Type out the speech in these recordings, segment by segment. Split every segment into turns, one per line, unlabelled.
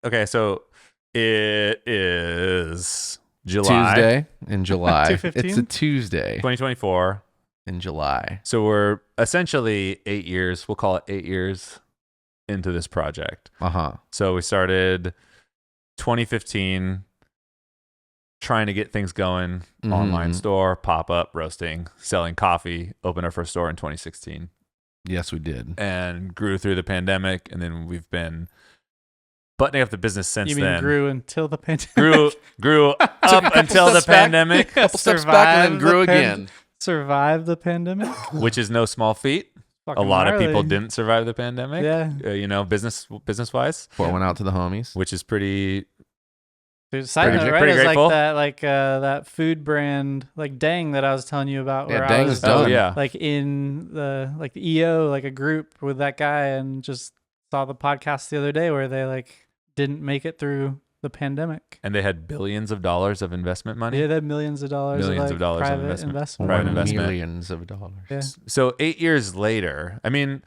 Okay, so it is July
Tuesday in July. It's a
2/15?
Tuesday
2024.
in July.
So we're essentially 8 years. We'll call it 8 years into this project.
Uh-huh.
So we started 2015 trying to get things going.
Mhm.
Online store, pop-up, roasting, selling coffee. Opened our first store in 2016
Yes, we did.
and grew through the pandemic. And then we've been buttoning up the business since
You mean
then.
grew until the pandemic?
Grew up until the
steps back.
pandemic,
Couple steps back and then grew again.
Survive the pandemic?
which is no small feat.
Fucking
A lot of people
gnarly.
didn't survive the pandemic.
Yeah.
Business wise,
Pour one out to the homies.
which is pretty.
Dude, side note, right?
pretty
It's
grateful.
like that food brand, like Dang, that I was telling you about.
Yeah,
Where
Dang
I was
is done.
Oh yeah,
like in the EO, like a group with that guy, and just saw the podcast the other day where they like didn't make it through the pandemic.
and they had billions of dollars of investment money.
Yeah, they had millions of dollars.
Millions
of,
of dollars of
private
investment.
investment.
Private
money.
investment.
Millions of dollars.
Yeah.
So 8 years later, I mean,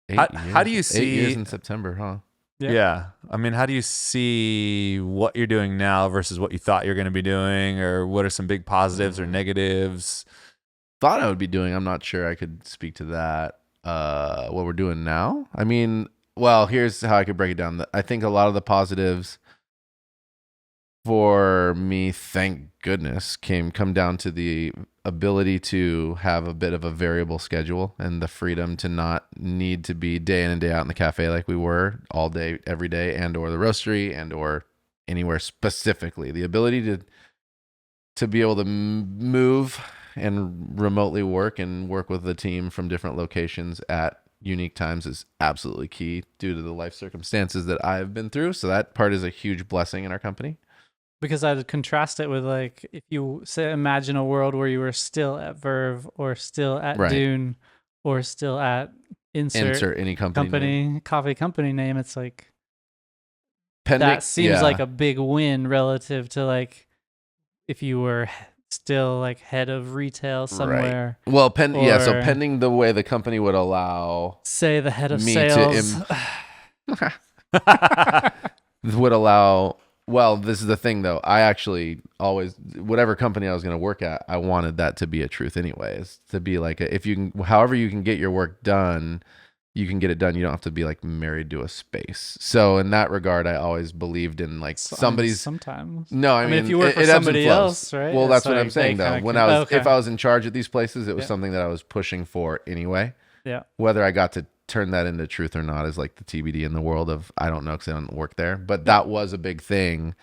8
How do you
years. 8 years
see-
in September, huh?
Yeah.
I mean, how do you see what you're doing now versus what you thought you're going to be doing, or what are some big positives or negatives?
Thought I would be doing. I'm not sure I could speak to that. What we're doing now? I mean, well, here's how I could break it down. I think a lot of the positives for me, thank goodness, come down to the ability to have a bit of a variable schedule and the freedom to not need to be day in and day out in the cafe like we were all day, every day, and or the roastery and or anywhere specifically. The ability to be able to move and remotely work and work with the team from different locations at unique times is absolutely key due to the life circumstances that I've been through. So that part is a huge blessing in our company.
Because I'd contrast it with like if you say imagine a world where you were still at Verve or still at
Right.
Dune or still at
Insert any company.
coffee company name. It's like
Pending,
that seems
yeah.
like a big win relative to like if you were still like head of retail somewhere.
Well, so
or-
pending the way the company would allow
Say the head of
Me to
sales.
would allow. Well, this is the thing though. I actually always, whatever company I was going to work at, I wanted that to be a truth anyways. To be like, if you can, however you can get your work done, you can get it done. You don't have to be like married to a space. So in that regard, I always believed in like somebody's.
Sometimes.
No, I mean,
if you work for
it ebbs and
somebody
flows.
else, right?
Well,
it's
that's what
like
I'm saying
they
though.
kinda
When
can-
I was,
okay.
if I was in charge at these places, it was
Yeah.
something that I was pushing for anyway.
Yeah.
Whether I got to turn that into truth or not is like the TBD in the world of, I don't know because I don't work there, but that was a big thing.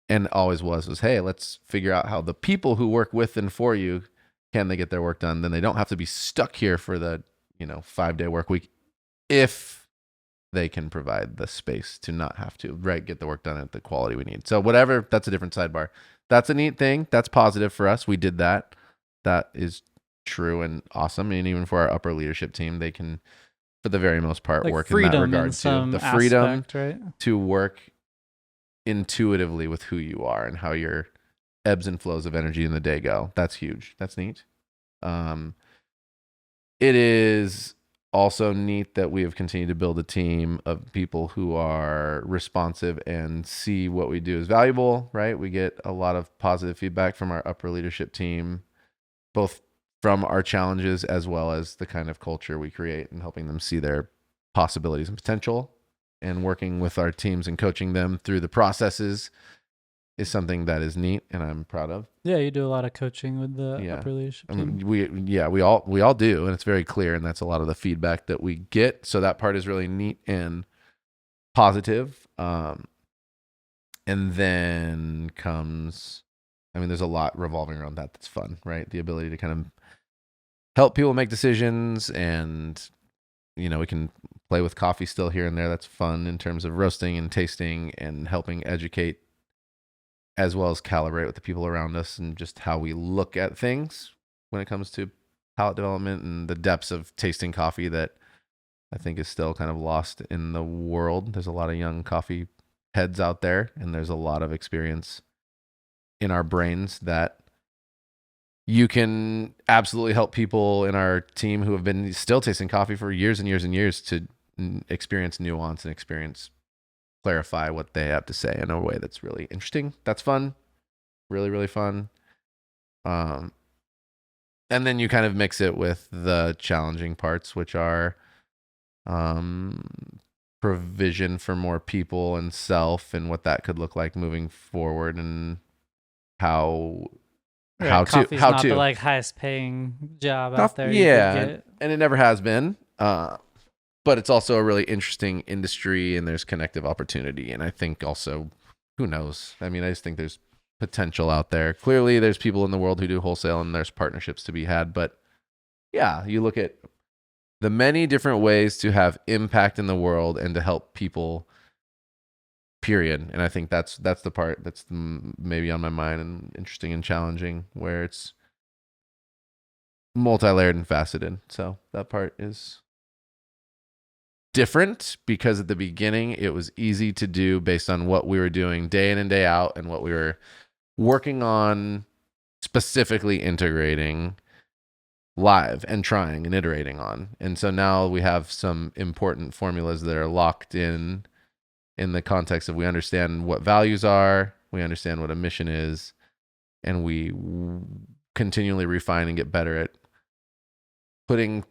And always was, hey, let's figure out how the people who work with and for you, can they get their work done? Then they don't have to be stuck here for the, 5-day work week if they can provide the space to not have to, right, get the work done at the quality we need. So whatever, that's a different sidebar. That's a neat thing. That's positive for us. We did that. That is true and awesome. And even for our upper leadership team, they can, for the very most part,
Like
work in that
freedom
regard
in
too.
some
The freedom
aspect, right?
to work intuitively with who you are and how your ebbs and flows of energy in the day go. That's huge. That's neat. It is also neat that we have continued to build a team of people who are responsive and see what we do as valuable, right? We get a lot of positive feedback from our upper leadership team, both from our challenges as well as the kind of culture we create and helping them see their possibilities and potential. And working with our teams and coaching them through the processes is something that is neat and I'm proud of.
Yeah, you do a lot of coaching with the
Yeah.
upper leadership
I
team.
mean, we all do, and it's very clear, and that's a lot of the feedback that we get. So that part is really neat and positive. And then comes, there's a lot revolving around that. That's fun, right? The ability to kind of help people make decisions, and we can play with coffee still here and there. That's fun in terms of roasting and tasting and helping educate, as well as calibrate with the people around us and just how we look at things when it comes to palate development and the depths of tasting coffee that I think is still kind of lost in the world. There's a lot of young coffee heads out there, and there's a lot of experience in our brains that you can absolutely help people in our team who have been still tasting coffee for years and years and years to experience nuance and experience clarify what they have to say in a way that's really interesting. That's fun. Really, really fun. And then you kind of mix it with the challenging parts, which are provision for more people and self, and what that could look like moving forward, and how
Coffee's
how
not
to
the like highest paying job out there. You could
yeah,
get.
and it never has been. But it's also a really interesting industry, and there's connective opportunity. And I think also, who knows? I mean, I just think there's potential out there. Clearly, there's people in the world who do wholesale, and there's partnerships to be had. But yeah, you look at the many different ways to have impact in the world and to help people, period. And I think that's the part that's maybe on my mind and interesting and challenging, where it's multi-layered and faceted. So that part is different, because at the beginning it was easy to do based on what we were doing day in and day out and what we were working on, specifically integrating live and trying and iterating on. And so now we have some important formulas that are locked in the context of, we understand what values are, we understand what a mission is, and we continually refine and get better at putting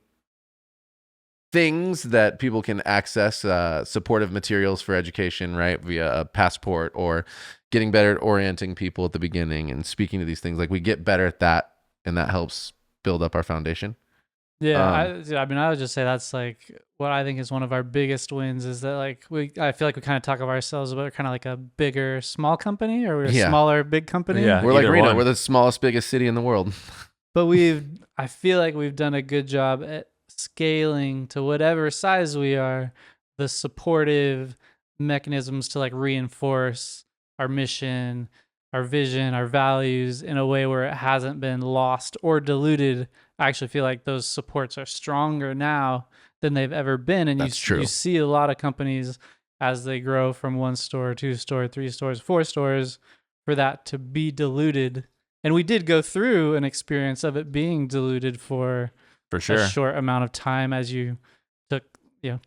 things that people can access, supportive materials for education, right, via a passport, or getting better at orienting people at the beginning and speaking to these things. Like, we get better at that, and that helps build up our foundation.
Yeah, I mean, I would just say that's like what I think is one of our biggest wins, is that like I feel like we kind of talk of ourselves about kind of like a bigger small company, or we're a smaller big company.
Yeah.
We're like
either
Reno.
one.
We're the smallest, biggest city in the world.
But I feel like we've done a good job at scaling to whatever size we are, the supportive mechanisms to like reinforce our mission, our vision, our values in a way where it hasn't been lost or diluted. I actually feel like those supports are stronger now than they've ever been. And
That's true.
You see a lot of companies as they grow from 1 store, 2 store, 3 stores, 4 stores, for that to be diluted. And we did go through an experience of it being diluted for
sure.
a short amount of time, as you took,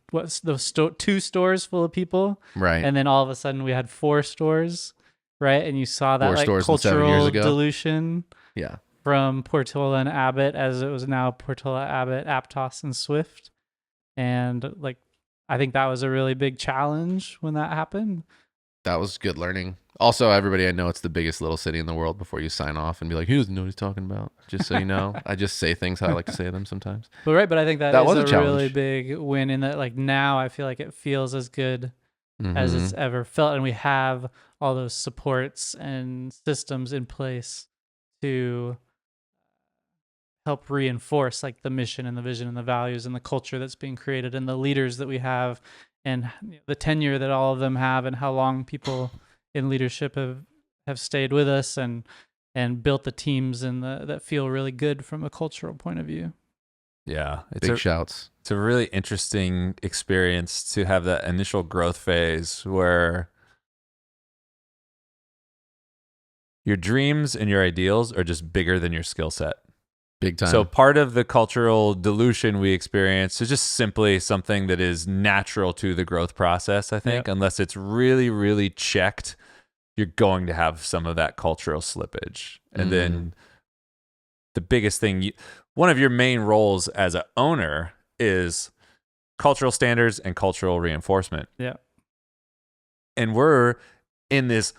what's those 2 stores full of people,
Right.
and then all of a sudden we had 4 stores, right? And you saw that
4
like
stores 7 years
cultural
ago.
dilution.
Yeah.
From Portola and Abbott, as it was now Portola, Abbott, Aptos, and Swift. And like, I think that was a really big challenge when that happened.
That was good learning. Also, everybody, I know it's the biggest little city in the world, before you sign off and be like, he doesn't know what he's talking about. Just so you know, I just say things how I like to say them sometimes.
But I think that
was
is
a
a really
challenge.
big win, in that like now I feel like it feels as good as it's
Mhm.
ever felt. And we have all those supports and systems in place to help reinforce like the mission and the vision and the values and the culture that's being created, and the leaders that we have, and the tenure that all of them have, and how long people in leadership have stayed with us and built the teams and that feel really good from a cultural point of view.
Yeah. It's
Big shouts.
It's a really interesting experience to have that initial growth phase where your dreams and your ideals are just bigger than your skill set.
Big time.
So part of the cultural dilution we experience is just simply something that is natural to the growth process, I think.
Yep.
Unless it's really, really checked, you're going to have some of that cultural slippage. And then the biggest thing, one of your main roles as an owner is cultural standards and cultural reinforcement.
Yeah.
And we're in this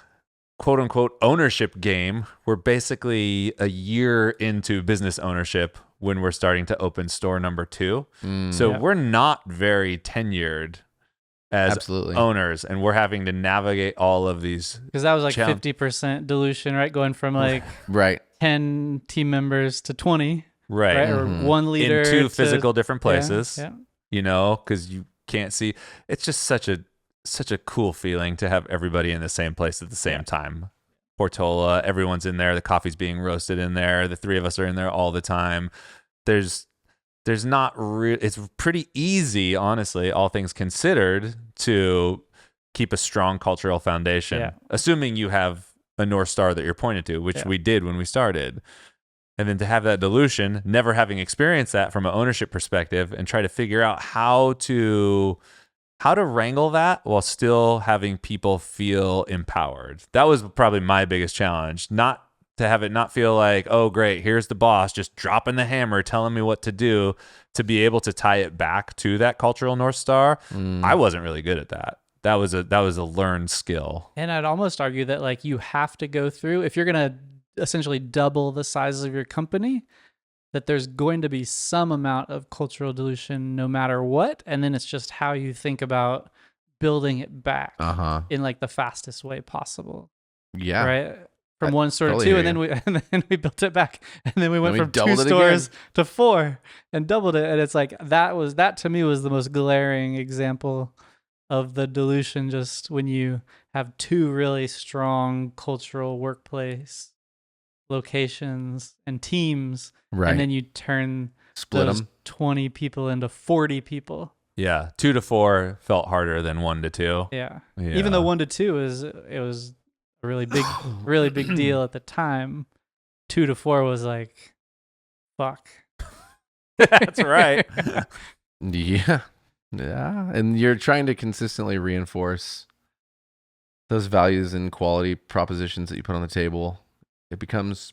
quote unquote ownership game. We're basically a year into business ownership when we're starting to open store number 2. So we're not very tenured as
Absolutely.
owners, and we're having to navigate all of these.
Because that was like 50% dilution, right? Going from like
Right.
10 team members to 20,
Right.
right? Or one leader
In 2
to-
physical different places,
Yeah.
you know, because you can't see. It's just such a cool feeling to have everybody in the same place at the same time. Portola, everyone's in there. The coffee's being roasted in there. The 3 of us are in there all the time. There's not it's pretty easy, honestly, all things considered, to keep a strong cultural foundation, assuming you have a North Star that you're pointed to, which we did when we started. And then to have that dilution, never having experienced that from an ownership perspective, and try to figure out how to how to wrangle that while still having people feel empowered. That was probably my biggest challenge. Not to have it not feel like, oh, great, here's the boss just dropping the hammer, telling me what to do, to be able to tie it back to that cultural North Star. I wasn't really good at that. That was a learned skill.
And I'd almost argue that like you have to go through, if you're going to essentially double the size of your company, that there's going to be some amount of cultural dilution no matter what. And then it's just how you think about building it back in like the fastest way possible.
Yeah.
Right. From one store
totally
to two,
hear
and then we built it back, and then we went
we
from 2
doubled it
stores
again.
to 4 and doubled it. And it's like that to me was the most glaring example of the dilution, just when you have 2 really strong cultural workplace locations and teams,
Right.
and then you turn
Split
those
them.
20 people into 40 people.
Yeah, 2 to 4 felt harder than 1 to 2.
Yeah.
Yeah.
Even though 1 to 2 was a really big deal at the time, 2 to 4 was like, fuck.
That's right.
Yeah. Yeah. And you're trying to consistently reinforce those values and quality propositions that you put on the table. It becomes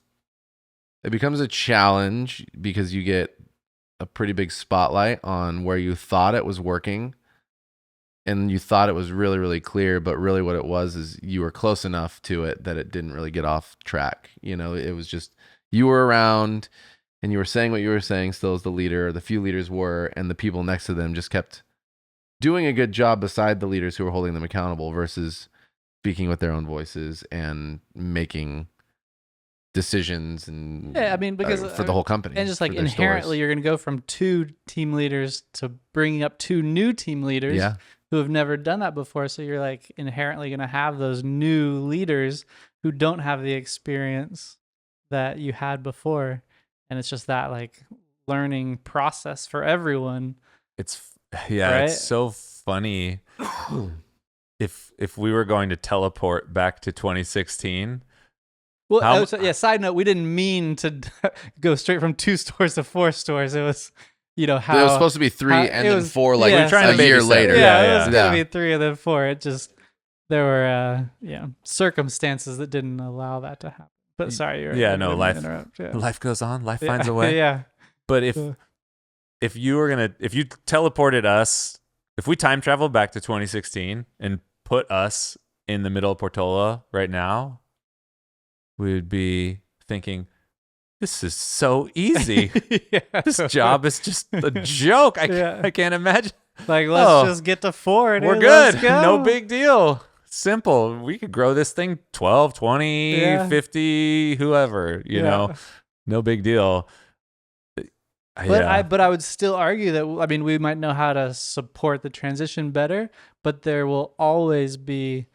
a challenge because you get a pretty big spotlight on where you thought it was working and you thought it was really, really clear, but really what it was is you were close enough to it that it didn't really get off track. You know, it was just you were around and you were saying what you were saying still as the leader, or the few leaders were, and the people next to them just kept doing a good job beside the leaders who were holding them accountable versus speaking with their own voices and making decisions and
because
for the whole company.
And just like
for their
inherently
stores.
you're going to go from 2 team leaders to bringing up 2 new team leaders who have never done that before. So you're like inherently going to have those new leaders who don't have the experience that you had before. And it's just that like learning process for everyone.
It's
Right?
it's so funny. If we were going to teleport back to 2016,
Well, side note, we didn't mean to go straight from 2 stores to 4 stores. It was, how
it was supposed to be 3 and
it
then
was-
4 like
yeah,
we're trying
so-
a year
babysit.
later.
Yeah,
Yeah,
it was
yeah.
gonna be 3 and then 4. It just there were circumstances that didn't allow that to happen. But sorry, you're
Yeah,
I
no,
didn't
life-
interrupt. Yeah.
life goes on, life
Yeah,
finds a way.
Yeah,
But
Yeah.
if you teleported us, if we time traveled back to 2016 and put us in the middle of Portola right now, we would be thinking, this is so easy.
yeah.
This job is just a joke.
Yeah.
I can't imagine.
Like let's just get to 4.
We're
dude.
good.
Let's go.
No big deal. Simple. We could grow this thing 12, 20,
Yeah.
50, whoever, you know, no big deal.
But I would still argue that we might know how to support the transition better, but there will always be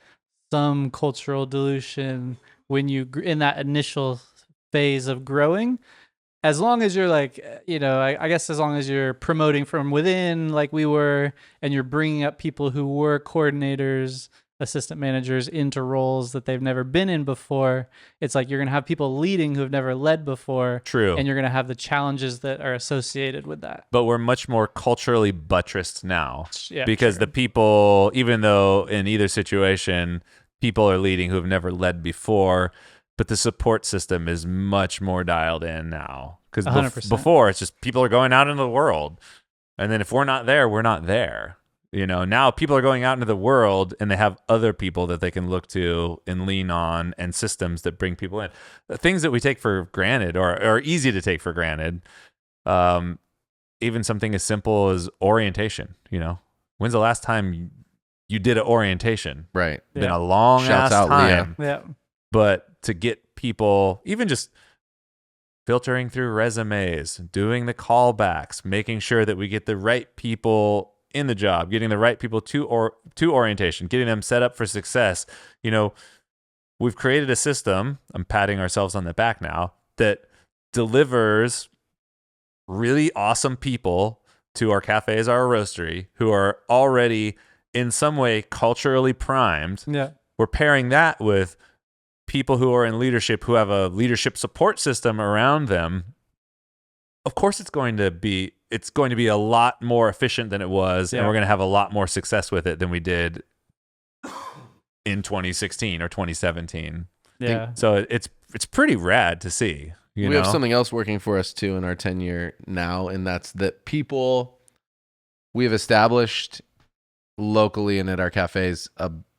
some cultural dilution when you in that initial phase of growing. As long as you're like, I guess as long as you're promoting from within, like we were, and you're bringing up people who were coordinators, assistant managers into roles that they've never been in before, it's like you're going to have people leading who have never led before.
True.
And you're going to have the challenges that are associated with that.
But we're much more culturally buttressed now
Yeah,
because
true.
the people, even though in either situation, people are leading who have never led before, but the support system is much more dialed in now. Because
100%.
before, it's just people are going out into the world. And then if we're not there, we're not there. Now people are going out into the world and they have other people that they can look to and lean on and systems that bring people in. The things that we take for granted or are easy to take for granted, even something as simple as orientation. When's the last time you did an orientation?
Right.
Been a long
Shouts
ass
out, Leah.
time.
Yeah.
But to get people, even just filtering through resumes, doing the callbacks, making sure that we get the right people in the job, getting the right people to orientation, getting them set up for success. We've created a system, I'm patting ourselves on the back now, that delivers really awesome people to our cafes, our roastery, who are already in some way culturally primed.
Yeah.
We're pairing that with people who are in leadership, who have a leadership support system around them. Of course, it's going to be it's going to be a lot more efficient than it was, and
Yeah.
we're going to have a lot more success with it than we did in 2016 or 2017.
Yeah.
So it's pretty rad to see. You
we
know?
have something else working for us too in our tenure now, and that's that people we have established locally and at our cafes,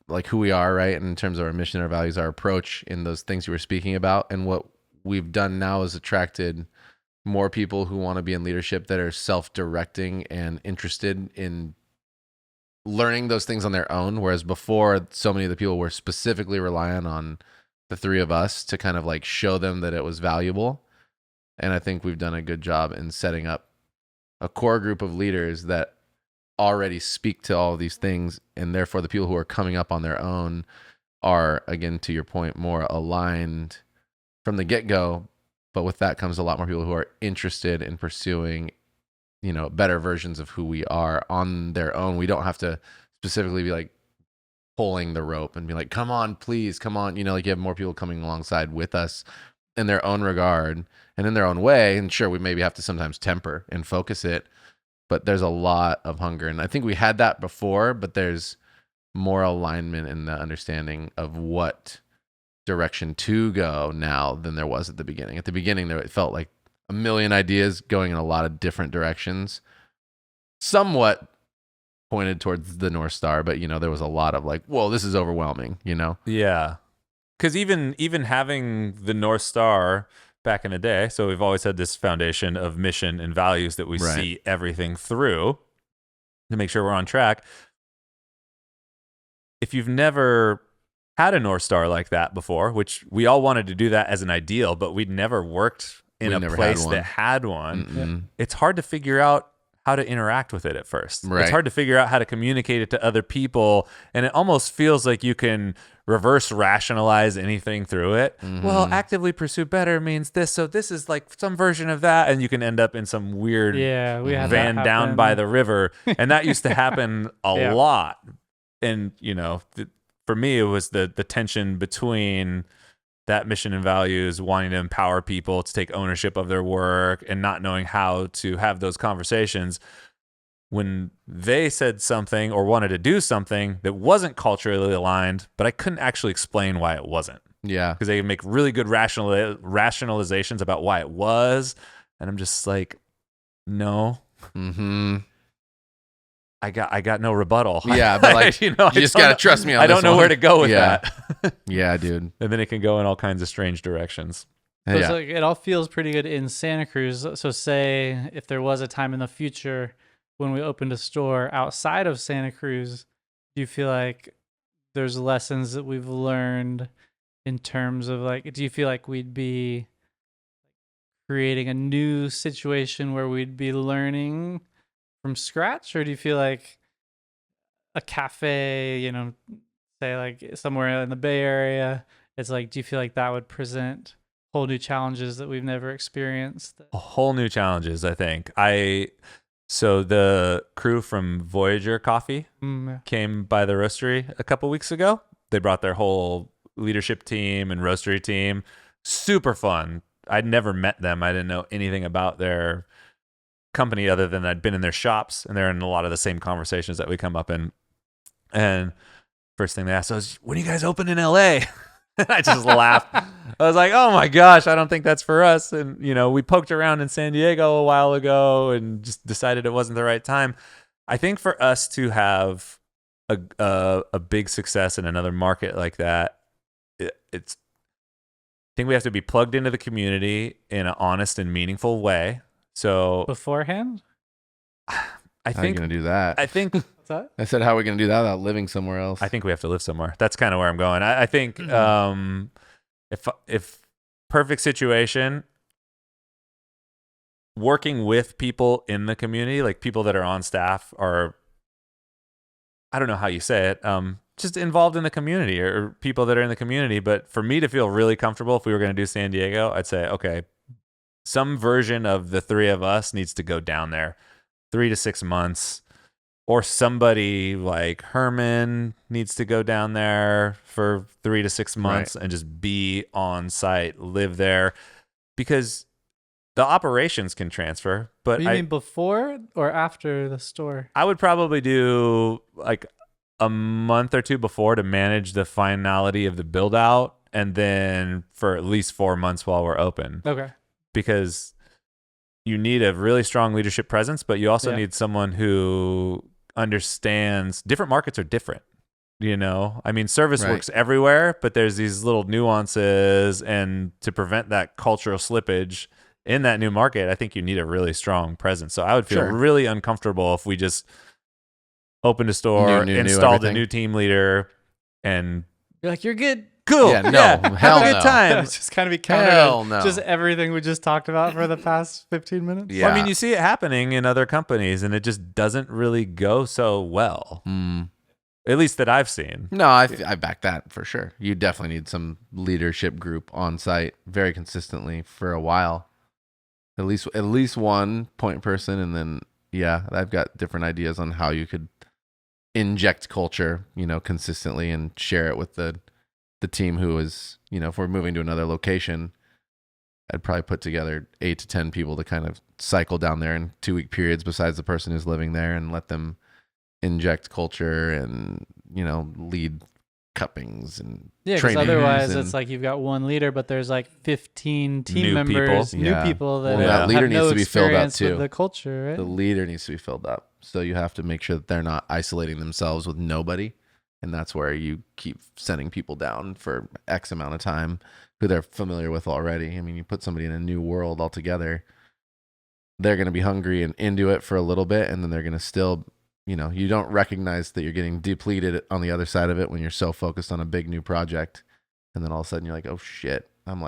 like who we are, right? And in terms of our mission, our values, our approach in those things you were speaking about. And what we've done now is attracted more people who want to be in leadership that are self-directing and interested in learning those things on their own. Whereas before, so many of the people were specifically relying on the three of us to kind of like show them that it was valuable. And I think we've done a good job in setting up a core group of leaders that already speak to all of these things. And therefore, the people who are coming up on their own are, again, to your point, more aligned from the get-go. But with that comes a lot more people who are interested in pursuing, better versions of who we are on their own. We don't have to specifically be like pulling the rope and be like, come on, please, come on. Like you have more people coming alongside with us in their own regard and in their own way. And sure, we maybe have to sometimes temper and focus it, but there's a lot of hunger. And I think we had that before, but there's more alignment in the understanding of what direction to go now than there was at the beginning. At the beginning, it felt like a million ideas going in a lot of different directions, somewhat pointed towards the North Star, but there was a lot of like, whoa, this is overwhelming,
Yeah. Because even having the North Star back in the day, so we've always had this foundation of mission and values that we
Right.
see everything through to make sure we're on track. If you've never had a North Star like that before, which we all wanted to do that as an ideal, but we'd never worked in
We
a
never had
place
one.
that had one,
Mm-mm.
it's hard to figure out how to interact with it at first.
Right.
It's hard to figure out how to communicate it to other people, and it almost feels like you can reverse rationalize anything through it. Well, actively pursue better means this, so this is like some version of that, and you can end up in some weird
Yeah, we had
van
that
down
happen.
by the river, and that used to happen a
Yeah.
lot. And for me, it was the tension between that mission and values, wanting to empower people to take ownership of their work and not knowing how to have those conversations when they said something or wanted to do something that wasn't culturally aligned, but I couldn't actually explain why it wasn't.
Yeah.
Because they make really good rationalizations about why it was. And I'm just like, no,
Mm-hmm.
I got no rebuttal.
Yeah, but like,
I
you just
don't
gotta
know-
trust me on
I
this
don't know
one.
where to go with
Yeah.
that.
Yeah, dude.
And then it can go in all kinds of strange directions.
So it's
Yeah.
like, it all feels pretty good in Santa Cruz. So say if there was a time in the future when we opened a store outside of Santa Cruz, do you feel like there's lessons that we've learned in terms of like, do you feel like we'd be creating a new situation where we'd be learning from scratch? Or do you feel like a cafe, say like somewhere in the Bay Area, it's like, do you feel like that would present whole new challenges that we've never experienced?
Whole new challenges, I think. So the crew from Voyager Coffee came by the roastery a couple weeks ago. They brought their whole leadership team and roastery team. Super fun. I'd never met them. I didn't know anything about their company other than I'd been in their shops, and they're in a lot of the same conversations that we come up in. And first thing they asked was, when are you guys open in LA? I just laughed. I was like, oh my gosh, I don't think that's for us. And, we poked around in San Diego a while ago and just decided it wasn't the right time. I think for us to have a big success in another market like that, I think we have to be plugged into the community in an honest and meaningful way. So
Beforehand?
I
How are you
think
gonna do that?
I think
What's that?
I said, how are we gonna do that without living somewhere else?
I think we have to live somewhere. That's kind of where I'm going. I think if perfect situation, working with people in the community, like people that are on staff are, I don't know how you say it, just involved in the community or people that are in the community. But for me to feel really comfortable, if we were going to do San Diego, I'd say, okay, some version of the three of us needs to go down there 3 to 6 months. Or somebody like Herman needs to go down there for 3 to 6 months and just be on site, live there. Because The operations can transfer, but
What do you mean before or after the store?
I would probably do like a month or two before to manage the finality of the build out, and then for at least 4 months while we're open.
Okay.
Because you need a really strong leadership presence, but you also need someone who understands different markets are different. You know, I mean, service works everywhere, but there's these little nuances, and to prevent that cultural slippage in that new market, I think you need a really strong presence. So I would feel really uncomfortable if we just opened a store, installed a new team leader, and
you're like, you're good.
Cool.
Yeah, no, hell
have a good time.
It's just kind of be counter just everything we just talked about for the past 15 minutes.
Yeah.
Well, I mean, you see it happening in other companies, and it just doesn't really go so well. At least that I've seen.
No, I back that for sure. You definitely need some leadership group on site very consistently for a while. At least one point person, and then I've got different ideas on how you could inject culture, consistently and share it with the team who is, if we're moving to another location, I'd probably put together 8 to 10 people to kind of cycle down there in 2-week periods besides the person who's living there, and let them inject culture and, lead cuppings and
because otherwise it's like you've got one leader, but there's like 15 team members, new people that,
that leader
have
needs
no
to be filled up
experience
too.
with the culture, right?
The leader needs to be filled up. So you have to make sure that they're not isolating themselves with nobody. And that's where you keep sending people down for X amount of time who they're familiar with already. I mean, you put somebody in a new world altogether, they're going to be hungry and into it for a little bit, and then they're going to still, you don't recognize that you're getting depleted on the other side of it when you're so focused on a big new project. And then all of a sudden you're like, oh shit, I'm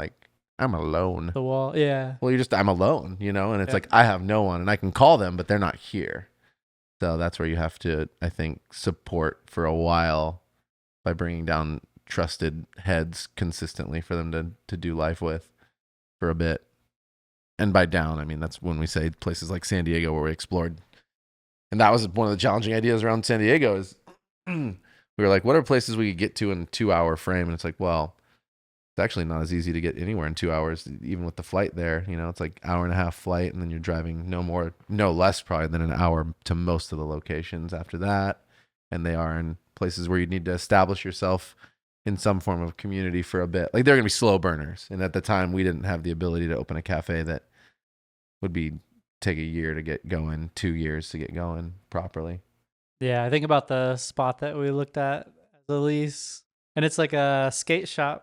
alone.
The wall, yeah.
Well, I'm alone, and it's like I have no one, and I can call them, but they're not here. So that's where you have to, I think, support for a while by bringing down trusted heads consistently for them to do life with for a bit. And by down, I mean, that's when we say places like San Diego where we explored. And that was one of the challenging ideas around San Diego is we were like, what are places we could get to in a 2-hour frame? And it's like, well, it's actually not as easy to get anywhere in 2 hours, even with the flight there. It's like 1.5-hour flight, and then you're driving no less probably than an hour to most of the locations after that. And they are in places where you need to establish yourself in some form of community for a bit. Like they're going to be slow burners. And at the time, we didn't have the ability to open a cafe that would take a year to get going, 2 years to get going properly.
Yeah, I think about the spot that we looked at as a lease, and it's like a skate shop.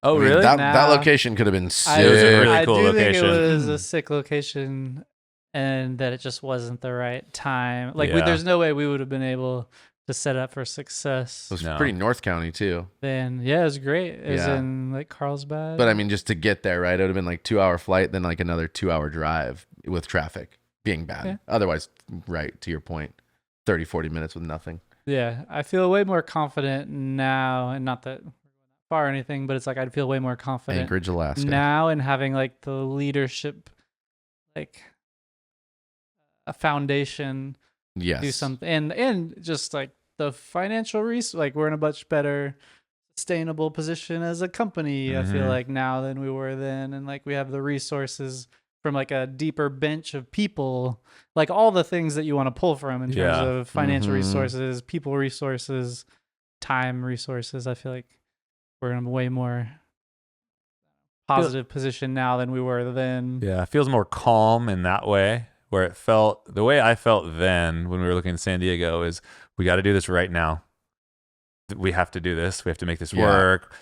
Oh, really?
That location could have been sick.
It was a really cool
I do
location.
think it was a sick location, and that it just wasn't the right time. Like, there's no way we would have been able to set up for success.
It was pretty North County too.
Then it was great. It was in like Carlsbad.
But I mean, just to get there, right? It would have been like 2-hour flight, then like another 2-hour drive with traffic being bad.
Yeah.
Otherwise, right to your point, 30-40 minutes with nothing.
Yeah, I feel way more confident now, and not that far or anything, but it's like I'd feel way more confident
Anchorage, Alaska
now, in having like the leadership, like a foundation, do something, and just like the financial like we're in a much better sustainable position as a company. I feel like now than we were then, and like we have the resources from like a deeper bench of people, like all the things that you want to pull from in terms of financial resources, people resources, time resources. I feel like we're in a way more positive position now than we were then.
Yeah, it feels more calm in that way, where it felt, the way I felt then when we were looking at San Diego is we got to do this right now. We have to do this. We have to make this work.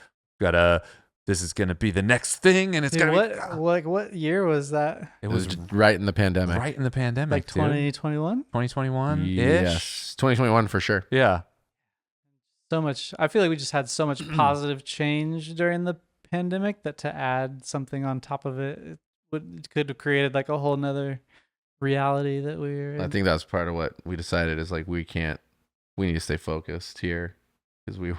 This is going to be the next thing. And it's going to be.
What year was that?
It was right in the pandemic.
Right in the pandemic.
Like 2021?
2021-ish?
Yes. 2021 for sure.
Yeah.
So much. I feel like we just had so much positive change during the pandemic that to add something on top of it could have created like a whole nother reality that we were in.
I think that's part of what we decided is like we need to stay focused here because we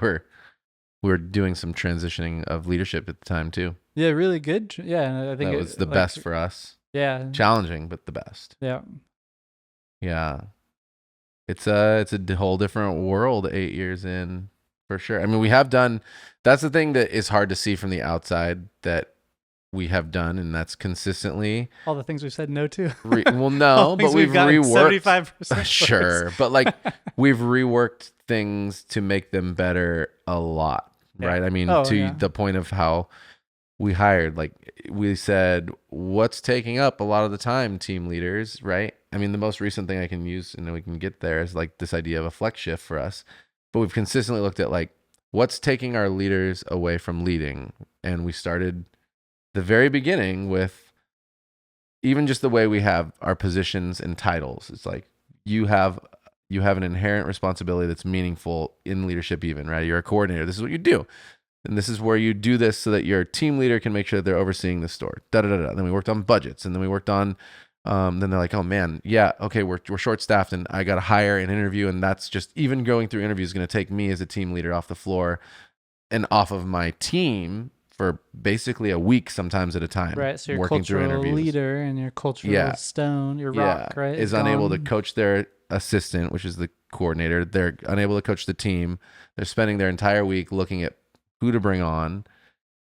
were doing some transitioning of leadership at the time too.
Yeah, really good. Yeah, I think
that was the best for us.
Yeah,
challenging but the best.
Yeah.
It's a whole different world 8 years in for sure. I mean, we have done. That's the thing that is hard to see from the outside, that we have done, and that's consistently
All the things we've said no to.
well, no, but we've
gotten
reworked
75%.
sure, but like we've reworked things to make them better a lot,
Yeah.
right? I mean,
Oh,
to
yeah.
the point of how we hired, like we said, what's taking up a lot of the time, team leaders, right? I mean, the most recent thing I can use, and then we can get there, is like this idea of a flex shift for us. But we've consistently looked at like what's taking our leaders away from leading, and we started the very beginning with even just the way we have our positions and titles. It's like you have an inherent responsibility that's meaningful in leadership, even, right? You're a coordinator. This is what you do. And this is where you do this so that your team leader can make sure that they're overseeing the store. Then we worked on budgets, and then we worked on then they're like, oh man, yeah, okay, we're short staffed, and I got to hire and interview, and that's just even going through interviews is going to take me as a team leader off the floor and off of my team for basically a week, sometimes at a time.
Right. So your
working through
cultural
interviews.
leader and your cultural
Yeah.
stone, your rock, right?
is unable to coach their assistant, which is the coordinator. They're unable to coach the team. They're spending their entire week looking at who to bring on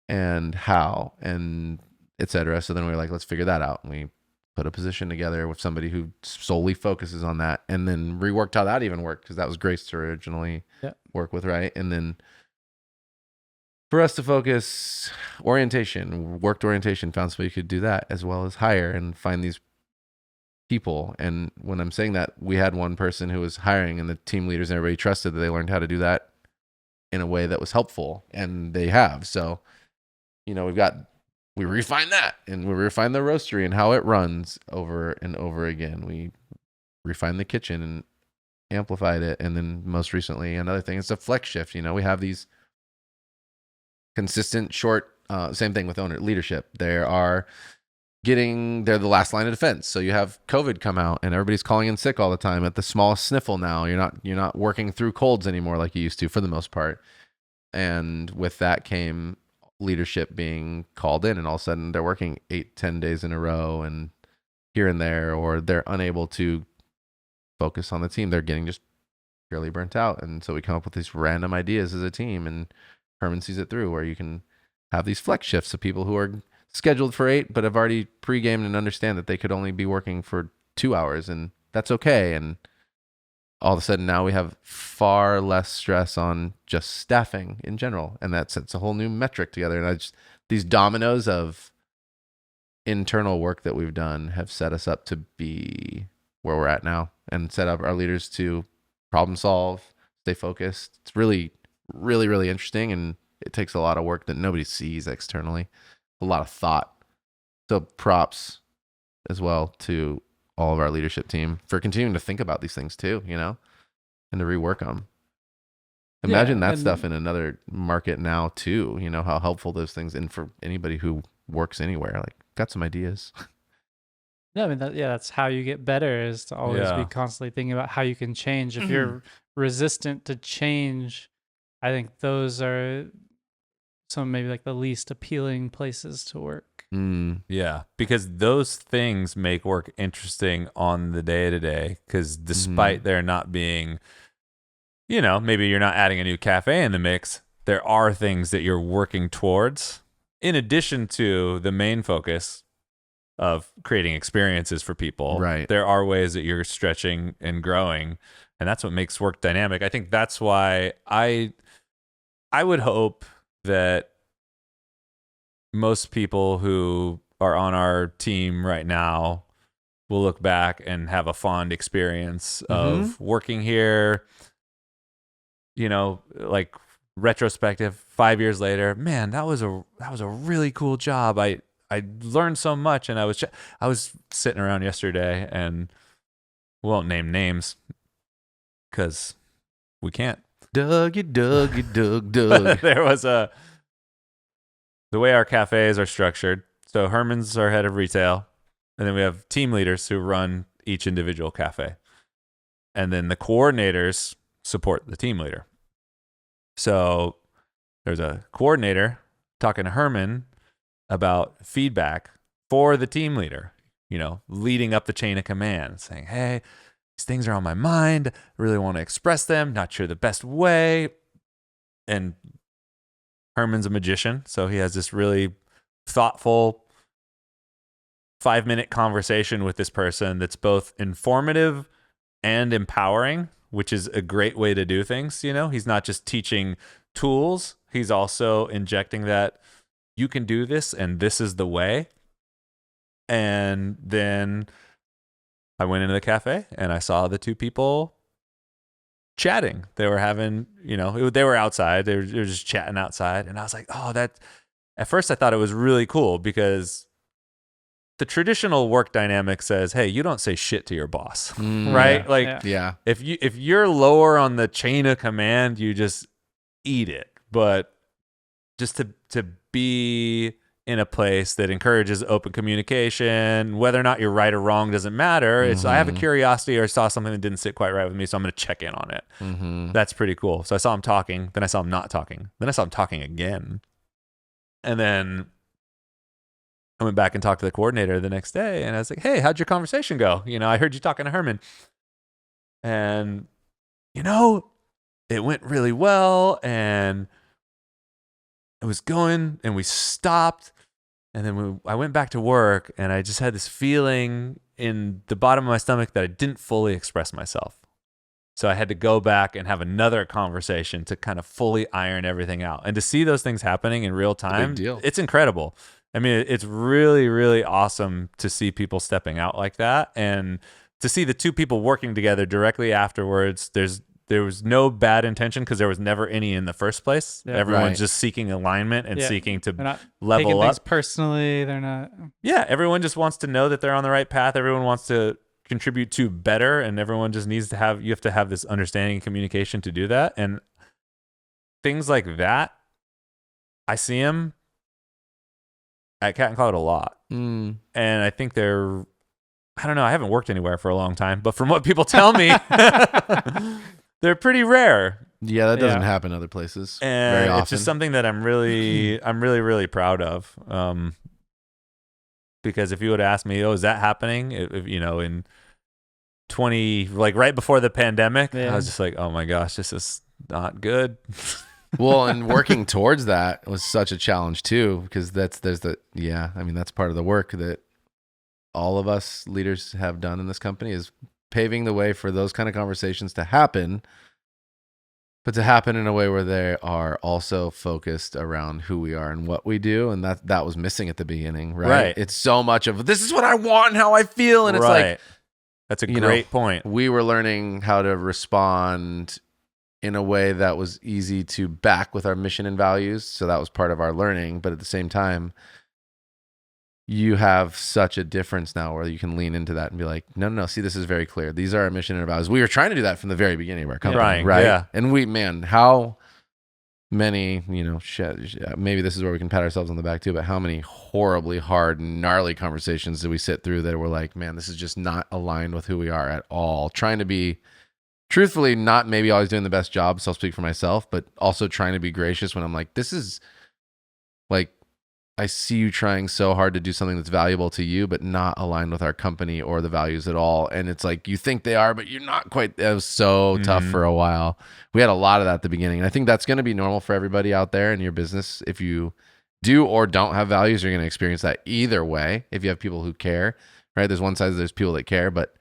and how and etc. So then we were like, let's figure that out. And we put a position together with somebody who solely focuses on that, and then reworked how that even worked, because that was Grace to originally work with, right? And then for us to focus worked orientation, found somebody who could do that, as well as hire and find these people. And when I'm saying that, we had one person who was hiring, and the team leaders and everybody trusted that they learned how to do that in a way that was helpful, and they have. So, we refined that, and we refined the roastery and how it runs over and over again. We refined the kitchen and amplified it. And then most recently, another thing is a flex shift. We have these consistent short, same thing with owner leadership. They're the last line of defense. So you have COVID come out, and everybody's calling in sick all the time at the smallest sniffle now. You're not working through colds anymore like you used to, for the most part. And with that came leadership being called in, and all of a sudden they're working 8-10 days in a row and here and there, or they're unable to focus on the team. They're getting just purely burnt out. And so we come up with these random ideas as a team, and Herman sees it through, where you can have these flex shifts of people who are scheduled for 8 but have already pre-gamed and understand that they could only be working for 2 hours, and that's okay. And all of a sudden now we have far less stress on just staffing in general, and that sets a whole new metric together. And these dominoes of internal work that we've done have set us up to be where we're at now, and set up our leaders to problem solve, stay focused. It's really, really, really interesting, and it takes a lot of work that nobody sees externally, a lot of thought. So props as well to all of our leadership team for continuing to think about these things too, and to rework them. Imagine that stuff in another market now too, how helpful those things, and for anybody who works anywhere, like, got some ideas.
Yeah, I mean, that's how you get better, is to always be constantly thinking about how you can change. If you're resistant to change, I think those are some maybe like the least appealing places to work.
Yeah, because those things make work interesting on the day-to-day, because despite there not being, maybe you're not adding a new cafe in the mix, there are things that you're working towards in addition to the main focus of creating experiences for people.
Right.
There are ways that you're stretching and growing, and that's what makes work dynamic. I think that's why I would hope that most people who are on our team right now will look back and have a fond experience of working here, like retrospective 5 years later. Man, that was a really cool job. I learned so much, and I was sitting around yesterday, and we won't name names because we can't.
Doug.
There was the way our cafes are structured. So Herman's our head of retail, and then we have team leaders who run each individual cafe, and then the coordinators support the team leader. So there's a coordinator talking to Herman about feedback for the team leader, leading up the chain of command, saying, hey, these things are on my mind. I really want to express them. Not sure the best way. And Herman's a magician, so he has this really thoughtful 5-minute conversation with this person that's both informative and empowering, which is a great way to do things. He's not just teaching tools, he's also injecting that you can do this and this is the way. And then I went into the cafe and I saw the two people chatting. They were having, they were outside. They were just chatting outside. And I was like, oh, at first I thought it was really cool because the traditional work dynamic says, hey, you don't say shit to your boss, right? If you're lower on the chain of command, you just eat it. But just to be in a place that encourages open communication, whether or not you're right or wrong doesn't matter. It's I have a curiosity or saw something that didn't sit quite right with me, so I'm going to check in on it. That's pretty cool. So I saw him talking, then I saw him not talking, then I saw him talking again, and then I went back and talked to the coordinator the next day, and I was like, "Hey, how'd your conversation go? I heard you talking to Herman, and it went really well, and it was going, and we stopped." And then I went back to work, and I just had this feeling in the bottom of my stomach that I didn't fully express myself. So I had to go back and have another conversation to kind of fully iron everything out. And to see those things happening in real time, it's incredible. I mean, it's really, really awesome to see people stepping out like that. And to see the two people working together directly afterwards, there was no bad intention because there was never any in the first place. Yeah, everyone's just seeking alignment and seeking to level up. Things
personally, they're not.
Yeah, everyone just wants to know that they're on the right path. Everyone wants to contribute to better, and everyone just needs to you have to have this understanding and communication to do that. And things like that, I see them at Cat and Cloud a lot. And I think I don't know, I haven't worked anywhere for a long time, but from what people tell me, they're pretty rare.
Yeah, that doesn't happen other places
and
very often.
It's just something that I'm really, really proud of. Because if you would ask me, is that happening? In 20, like right before the pandemic, I was just like, oh my gosh, this is not good.
Well, and working towards that was such a challenge too, because that's part of the work that all of us leaders have done in this company is paving the way for those kind of conversations to happen, but to happen in a way where they are also focused around who we are and what we do. And that was missing at the beginning, right? It's so much of this is what I want and how I feel. And it's like,
that's a great point.
We were learning how to respond in a way that was easy to back with our mission and values. So that was part of our learning. But at the same time, you have such a difference now where you can lean into that and be like, no, see, this is very clear. These are our mission and values. We were trying to do that from the very beginning of our company, right? Yeah. And how many, maybe this is where we can pat ourselves on the back too, but how many horribly hard, gnarly conversations did we sit through that were like, man, this is just not aligned with who we are at all. Trying to be, truthfully, not maybe always doing the best job, so I'll speak for myself, but also trying to be gracious when I'm like, this is like, I see you trying so hard to do something that's valuable to you, but not aligned with our company or the values at all. And it's like, you think they are, but you're not quite. It was so tough for a while. We had a lot of that at the beginning. And I think that's going to be normal for everybody out there in your business. If you do or don't have values, you're going to experience that either way. If you have people who care, right? There's one side, there's people that care, but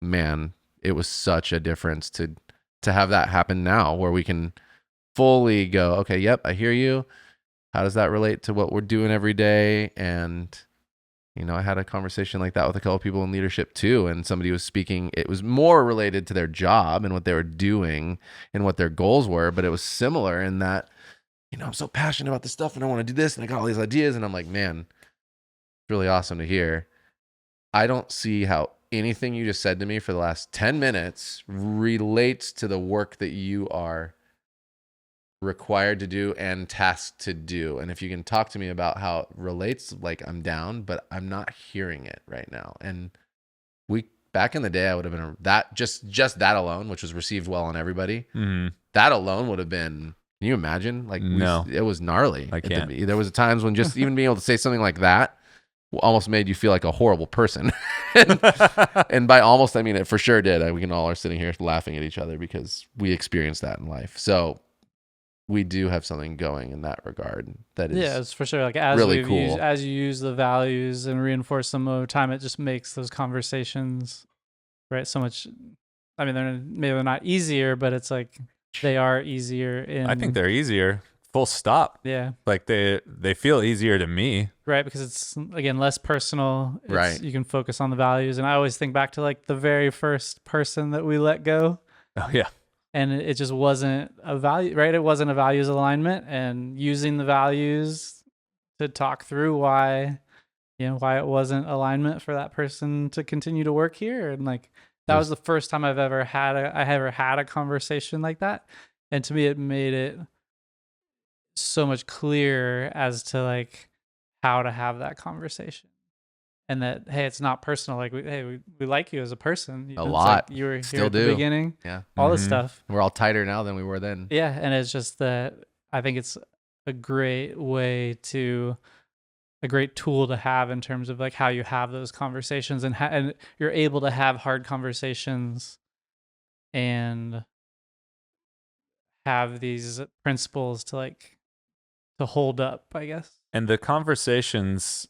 man, it was such a difference to have that happen now where we can fully go, okay, yep, I hear you. How does that relate to what we're doing every day? And, I had a conversation like that with a couple of people in leadership too. And somebody was speaking, it was more related to their job and what they were doing and what their goals were. But it was similar in that, I'm so passionate about this stuff and I want to do this and I got all these ideas. And I'm like, man, it's really awesome to hear. I don't see how anything you just said to me for the last 10 minutes relates to the work that you are required to do and tasked to do. And if you can talk to me about how it relates, like I'm down, but I'm not hearing it right now. And back in the day, I would have been that just that alone, which was received well on everybody. That alone would have been, can you imagine? Like, no, it was gnarly.
I can't.
There was times when just even being able to say something like that almost made you feel like a horrible person. and by almost, I mean, it for sure did. We can all are sitting here laughing at each other because we experienced that in life. So we do have something going in that regard that is
Yeah, it's for sure. Like as
really
we've
cool.
used, as you use the values and reinforce them over time, it just makes those conversations, right, so much. I mean, they're not easier, but it's like they are easier. In
I think they're easier. Full stop.
yeah,
Like they feel easier to me.
right, because it's again less personal.
Right.
You can focus on the values, and I always think back to like the very first person that we let go.
Oh yeah.
And it just wasn't a value, right? It wasn't a values alignment, and using the values to talk through why it wasn't alignment for that person to continue to work here. And like, that was the first time I ever had a conversation like that. And to me, it made it so much clearer as to like how to have that conversation. And that, hey, it's not personal. Like, we like you as a person.
A
It's
lot.
like you were
Still
here at
do.
the beginning.
Yeah.
All this
Mhm.
stuff.
We're all tighter now than we were then.
Yeah, and it's just that I think it's a great a great tool to have in terms of like how you have those conversations, and you're able to have hard conversations and have these principles to hold up, I guess.
And the conversations,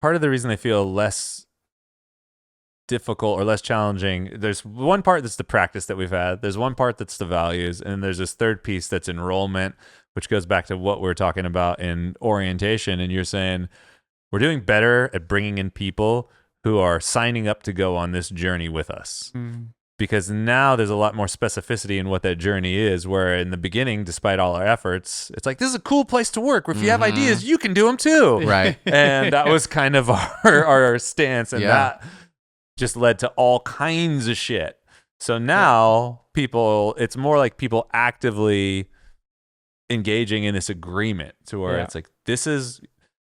part of the reason they feel less difficult or less challenging, there's one part that's the practice that we've had, there's one part that's the values, and there's this third piece that's enrollment, which goes back to what we're talking about in orientation. And you're saying we're doing better at bringing in people who are signing up to go on this journey with us. Because now there's a lot more specificity in what that journey is, where in the beginning, despite all our efforts, it's like, this is a cool place to work. If you have ideas, you can do them too.
Right.
And that was kind of our stance. And that just led to all kinds of shit. So now it's more like people actively engaging in this agreement to where it's like, this is,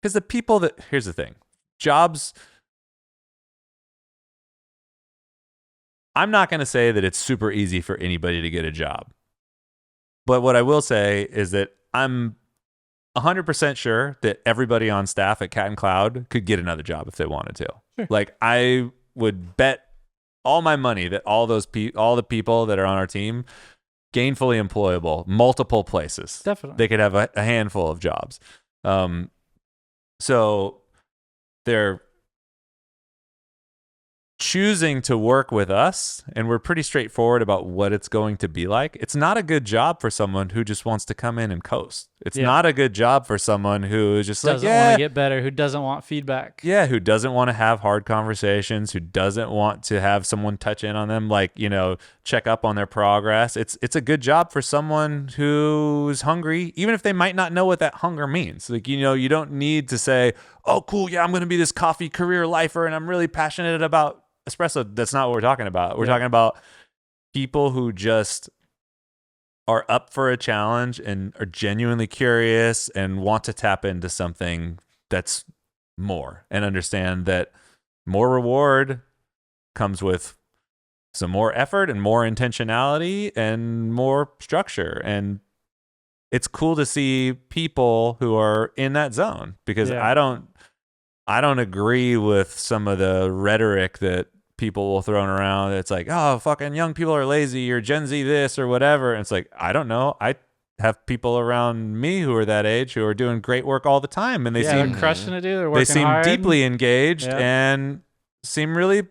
because the people here's the thing, jobs, I'm not going to say that it's super easy for anybody to get a job. But what I will say is that I'm 100% sure that everybody on staff at Cat and Cloud could get another job if they wanted to.
Sure.
Like, I would bet all my money that all the people that are on our team, gainfully employable, multiple places.
Definitely.
They could have a handful of jobs. So they're choosing to work with us, and we're pretty straightforward about what it's going to be like. It's not a good job for someone who just wants to come in and coast. It's not a good job for someone who is just
doesn't want to get better, who doesn't want feedback. Yeah,
who doesn't want to have hard conversations, who doesn't want to have someone touch in on them, like, check up on their progress. It's a good job for someone who's hungry, even if they might not know what that hunger means. Like, you don't need to say, oh, cool, yeah, I'm going to be this coffee career lifer and I'm really passionate about espresso. That's not what we're talking about. We're talking about people who just are up for a challenge and are genuinely curious and want to tap into something that's more, and understand that more reward comes with some more effort and more intentionality and more structure. And it's cool to see people who are in that zone, because I don't agree with some of the rhetoric that people will throw around. It's like, oh, fucking young people are lazy, or Gen Z this or whatever. And it's like, I don't know. I have people around me who are that age who are doing great work all the time, and they seem
they're crushing it, dude. They're working
they seem
hard.
deeply engaged and seem really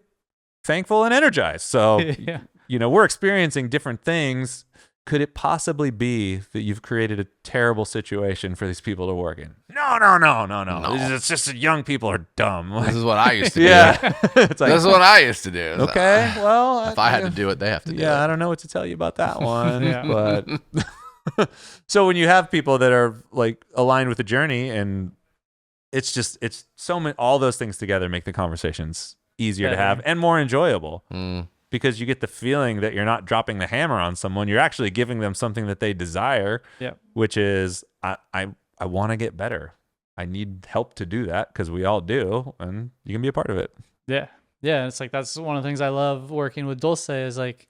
thankful and energized. So, we're experiencing different things. Could it possibly be that you've created a terrible situation for these people to work in? No. It's just that young people are dumb.
This is what I used to do.
It's like,
this is what I used to do.
Okay, well,
if I had to do it, they have to do it.
Yeah, I don't know what to tell you about that one. But so when you have people that are like aligned with the journey, and it's so many, all those things together make the conversations easier to have and more enjoyable. Because you get the feeling that you're not dropping the hammer on someone. You're actually giving them something that they desire, which is, I want to get better. I need help to do that, because we all do, and you can be a part of it.
Yeah. It's like, that's one of the things I love working with Dulce, is like,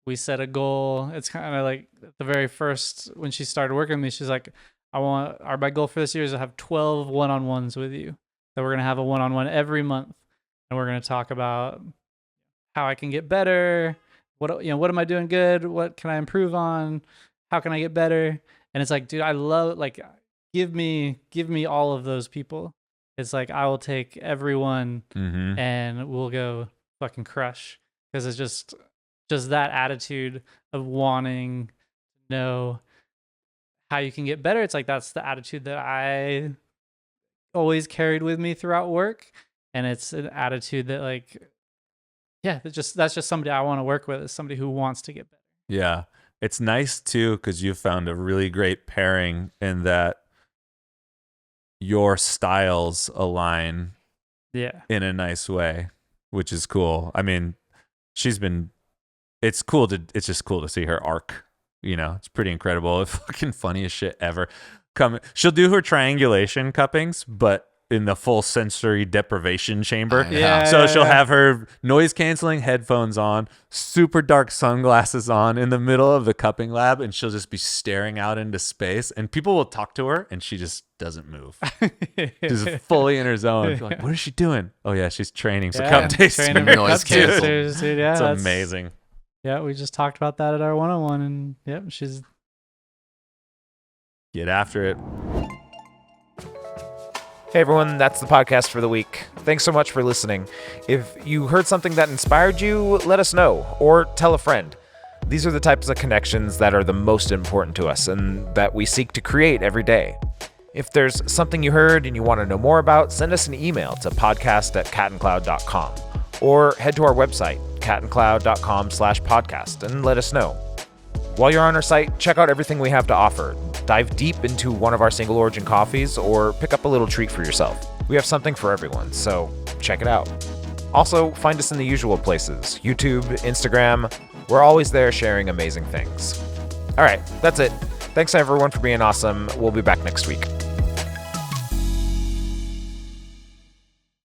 we set a goal. It's kind of like the very first, when she started working with me, she's like, my goal for this year is to have 12 one-on-ones with you. That we're going to have a one-on-one every month. And we're going to talk about how I can get better. What am I doing good? What can I improve on? how can I get better? And it's like, dude, I love, like, give me all of those people. It's like, I will take everyone and we'll go fucking crush. Because it's just that attitude of wanting to know how you can get better. It's like, that's the attitude that I always carried with me throughout work. And it's an attitude that, like, yeah, that's just somebody I want to work with, is somebody who wants to get better.
Yeah. It's nice too, because you found a really great pairing in that your styles align in a nice way, which is cool. I mean, it's just cool to see her arc. You know, it's pretty incredible. It's fucking funniest shit ever. She'll do her triangulation cuppings, but in the full sensory deprivation chamber. So she'll have her noise canceling headphones on, super dark sunglasses on in the middle of the cupping lab, and she'll just be staring out into space, and people will talk to her and she just doesn't move. She's fully in her zone. Like, what is she doing? Oh yeah, she's training for cup taster.
Noise cancel.
Dude, yeah,
it's amazing.
Yeah, we just talked about that at our 101, and yep, she's
get after it.
Hey everyone, that's the podcast for the week. Thanks so much for listening. If you heard something that inspired you, let us know, or tell a friend. These are the types of connections that are the most important to us and that we seek to create every day. If there's something you heard and you want to know more about, send us an email to podcast@catandcloud.com or head to our website, catandcloud.com/podcast, and let us know. While you're on our site, check out everything we have to offer. Dive deep into one of our single origin coffees or pick up a little treat for yourself. We have something for everyone, so check it out. Also, find us in the usual places: YouTube, Instagram. We're always there sharing amazing things. All right, that's it. Thanks everyone for being awesome. We'll be back next week.